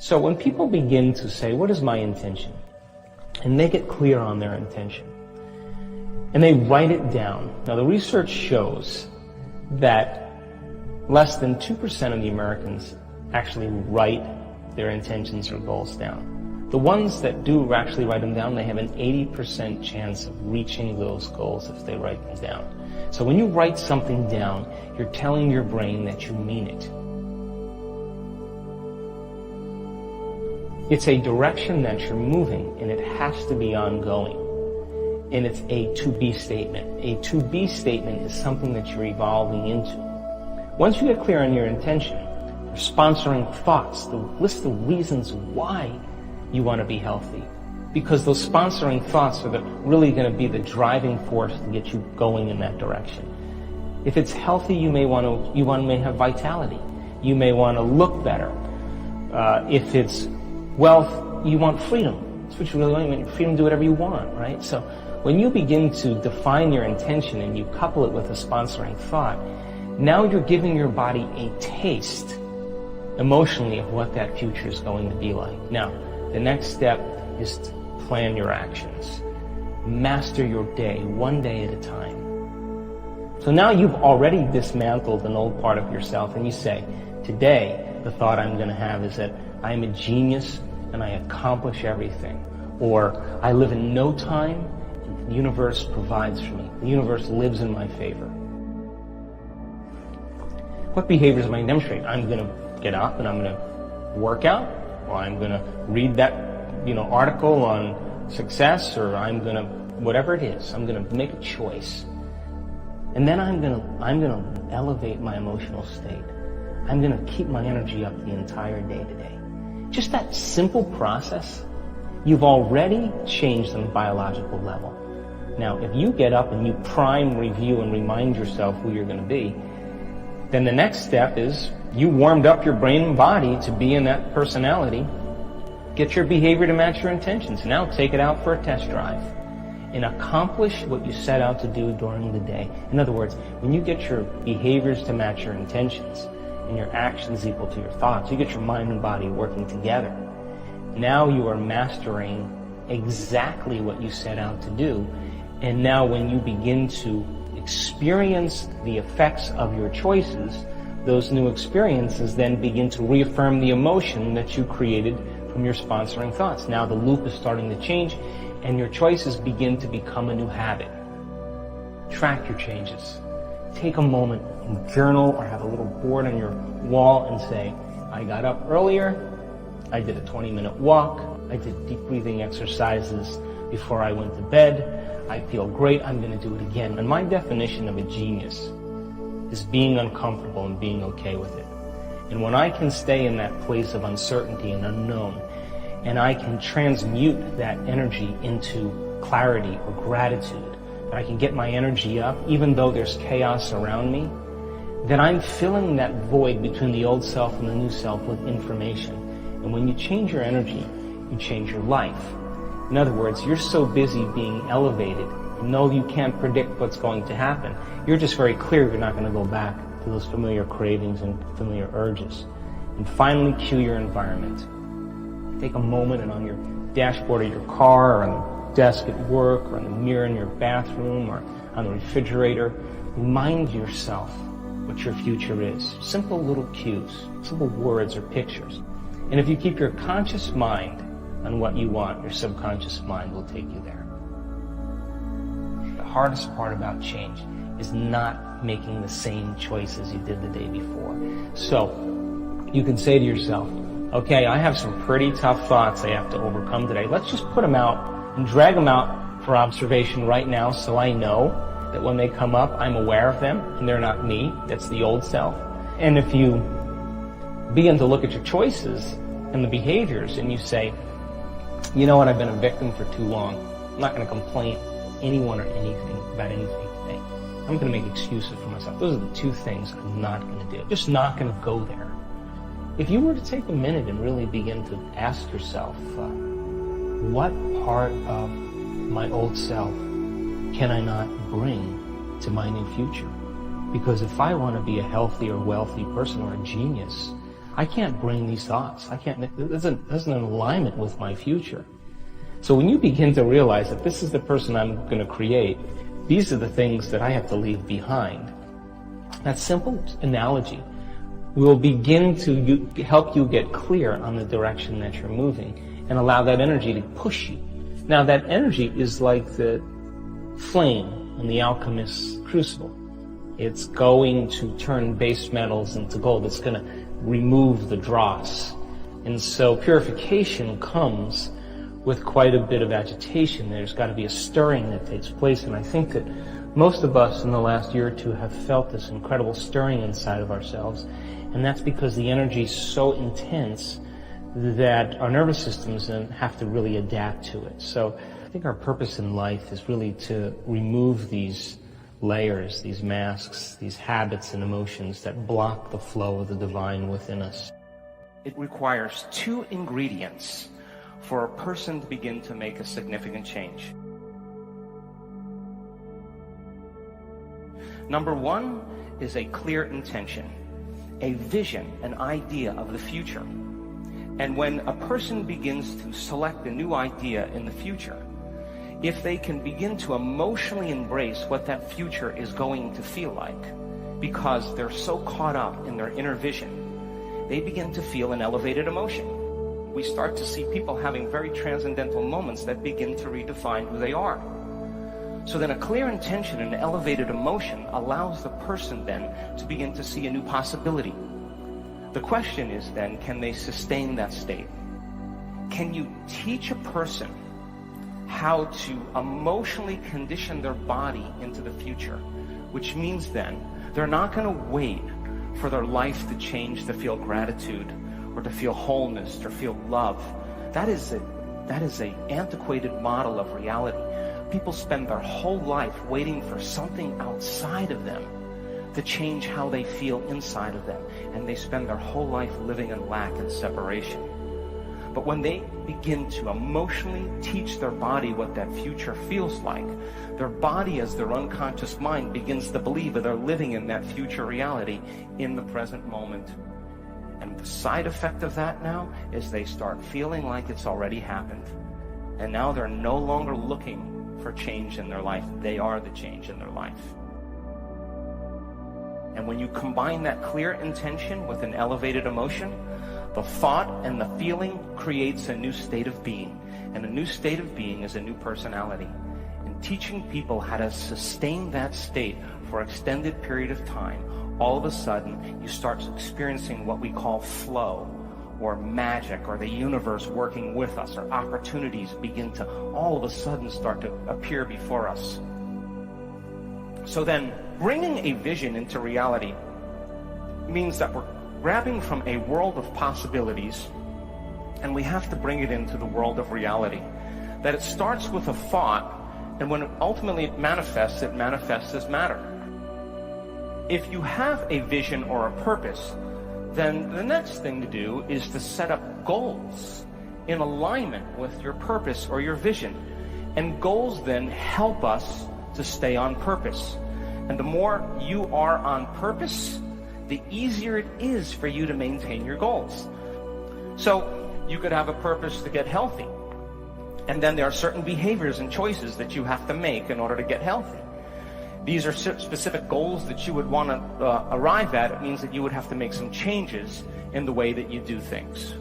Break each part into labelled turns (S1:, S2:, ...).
S1: So when people begin to say, what is my intention? And they get clear on their intention, and they write it down. Now the research shows that less than 2% of the Americans actually write their intentions or goals down. The ones that do actually write them down, they have an 80% chance of reaching those goals if they write them down. So when you write something down, you're telling your brain that you mean it. It's a direction that you're moving, and it has to be ongoing. And it's a to-be statement. A to-be statement is something that you're evolving into. Once you get clear on your intention, you're sponsoring thoughts, the list of reasons why you want to be healthy. Because those sponsoring thoughts are really going to be the driving force to get you going in that direction. If it's healthy, you may have vitality. You may want to look better. If it's wealth, you want freedom. That's what you really want. You want freedom to do whatever you want, right? So when you begin to define your intention and you couple it with a sponsoring thought, now you're giving your body a taste emotionally of what that future is going to be like. Now, the next step is to plan your actions. Master your day, one day at a time. So now you've already dismantled an old part of yourself, and you say, today, the thought I'm going to have is that I'm a genius and I accomplish everything. Or I live in no time and the universe provides for me. The universe lives in my favor. What behaviors am I going to demonstrate? I'm going to get up and I'm going to work out, or I'm going to read that, article on success, or I'm going to, whatever it is, I'm going to make a choice. And then I'm going to elevate my emotional state. I'm going to keep my energy up the entire day today. Just that simple process, you've already changed on a biological level. Now, if you get up and you prime, review, and remind yourself who you're going to be, then the next step is you warmed up your brain and body to be in that personality. Get your behavior to match your intentions. Now take it out for a test drive and accomplish what you set out to do during the day. In other words, when you get your behaviors to match your intentions and your actions equal to your thoughts, you get your mind and body working together. Now you are mastering exactly what you set out to do. And now when you begin to experience the effects of your choices, those new experiences then begin to reaffirm the emotion that you created from your sponsoring thoughts. Now the loop is starting to change, and your choices begin to become a new habit. Track your changes. Take a moment and journal, or have a little board on your wall and say, I got up earlier, I did a 20-minute walk, I did deep breathing exercises before I went to bed, I feel great, I'm going to do it again. And my definition of a genius is being uncomfortable and being okay with it. And when I can stay in that place of uncertainty and unknown, and I can transmute that energy into clarity or gratitude, and I can get my energy up even though there's chaos around me, then I'm filling that void between the old self and the new self with information. And when you change your energy, you change your life. In other words, you're so busy being elevated, you know you can't predict what's going to happen. You're just very clear you're not going to go back to those familiar cravings and familiar urges. And finally, cue your environment. Take a moment and on your dashboard of your car, or on the desk at work, or on the mirror in your bathroom, or on the refrigerator, remind yourself what your future is. Simple little cues, simple words or pictures. And if you keep your conscious mind on what you want, your subconscious mind will take you there. The hardest part about change is not making the same choices you did the day before. So you can say to yourself, okay, I have some pretty tough thoughts I have to overcome today. Let's just put them out and drag them out for observation right now, so I know that when they come up, I'm aware of them and they're not me. That's the old self. And if you begin to look at your choices and the behaviors and you say, you know what, I've been a victim for too long. I'm not going to complain anyone or anything about anything today. I'm going to make excuses for myself. Those are the two things I'm not going to do. Just not going to go there. If you were to take a minute and really begin to ask yourself, what part of my old self can I not bring to my new future? Because if I want to be a healthy or wealthy person or a genius, I can't bring these thoughts. It doesn't in alignment with my future. So when you begin to realize that this is the person I'm going to create, these are the things that I have to leave behind. That simple analogy will begin to help you get clear on the direction that you're moving and allow that energy to push you. Now that energy is like the flame in the alchemist's crucible. It's going to turn base metals into gold. It's going to remove the dross. And so purification comes with quite a bit of agitation. There's got to be a stirring that takes place. And I think that most of us in the last year or two have felt this incredible stirring inside of ourselves. And that's because the energy is so intense that our nervous systems then have to really adapt to it. So I think our purpose in life is really to remove these layers, these masks, these habits and emotions that block the flow of the divine within us.
S2: It requires 2 ingredients for a person to begin to make a significant change. Number 1 is a clear intention, a vision, an idea of the future. And when a person begins to select a new idea in the future, if they can begin to emotionally embrace what that future is going to feel like, because they're so caught up in their inner vision, they begin to feel an elevated emotion. We start to see people having very transcendental moments that begin to redefine who they are. So then a clear intention and elevated emotion allows the person then to begin to see a new possibility. The question is then, can they sustain that state? Can you teach a person how to emotionally condition their body into the future? Which means then, they're not going to wait for their life to change to feel gratitude or to feel wholeness or feel love. That is a antiquated model of reality. People spend their whole life waiting for something outside of them to change how they feel inside of them. And they spend their whole life living in lack and separation. But when they begin to emotionally teach their body what that future feels like, their body as their unconscious mind begins to believe that they're living in that future reality in the present moment. And the side effect of that now is they start feeling like it's already happened. And now they're no longer looking for change in their life. They are the change in their life. And when you combine that clear intention with an elevated emotion, the thought and the feeling creates a new state of being. And a new state of being is a new personality. And teaching people how to sustain that state for an extended period of time, all of a sudden you start experiencing what we call flow, or magic, or the universe working with us, or opportunities begin to all of a sudden start to appear before us. So then, bringing a vision into reality means that we're grabbing from a world of possibilities, and we have to bring it into the world of reality. That it starts with a thought, and when it ultimately manifests as matter. If you have a vision or a purpose, then the next thing to do is to set up goals in alignment with your purpose or your vision. And goals then help us to stay on purpose. And the more you are on purpose, the easier it is for you to maintain your goals. So you could have a purpose to get healthy. And then there are certain behaviors and choices that you have to make in order to get healthy. These are specific goals that you would want to arrive at. It means that you would have to make some changes in the way that you do things.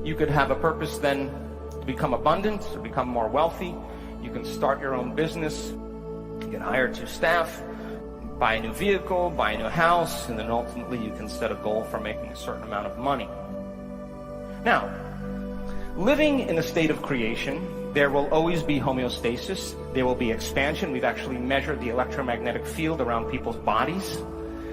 S2: You could have a purpose then to become abundant or become more wealthy. You can start your own business. You can hire 2 staff, buy a new vehicle, buy a new house, and then ultimately you can set a goal for making a certain amount of money. Now, living in a state of creation, there will always be homeostasis. There will be expansion. We've actually measured the electromagnetic field around people's bodies.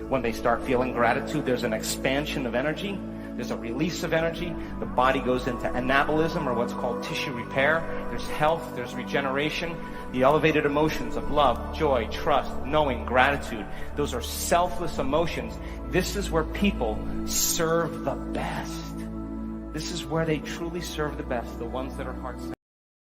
S2: When they start feeling gratitude, there's an expansion of energy. There's a release of energy. The body goes into anabolism, or what's called tissue repair. There's health, there's regeneration. The elevated emotions of love, joy, trust, knowing, gratitude, those are selfless emotions. This is where people serve the best. This is where they truly serve the best, the ones that are heart-centered.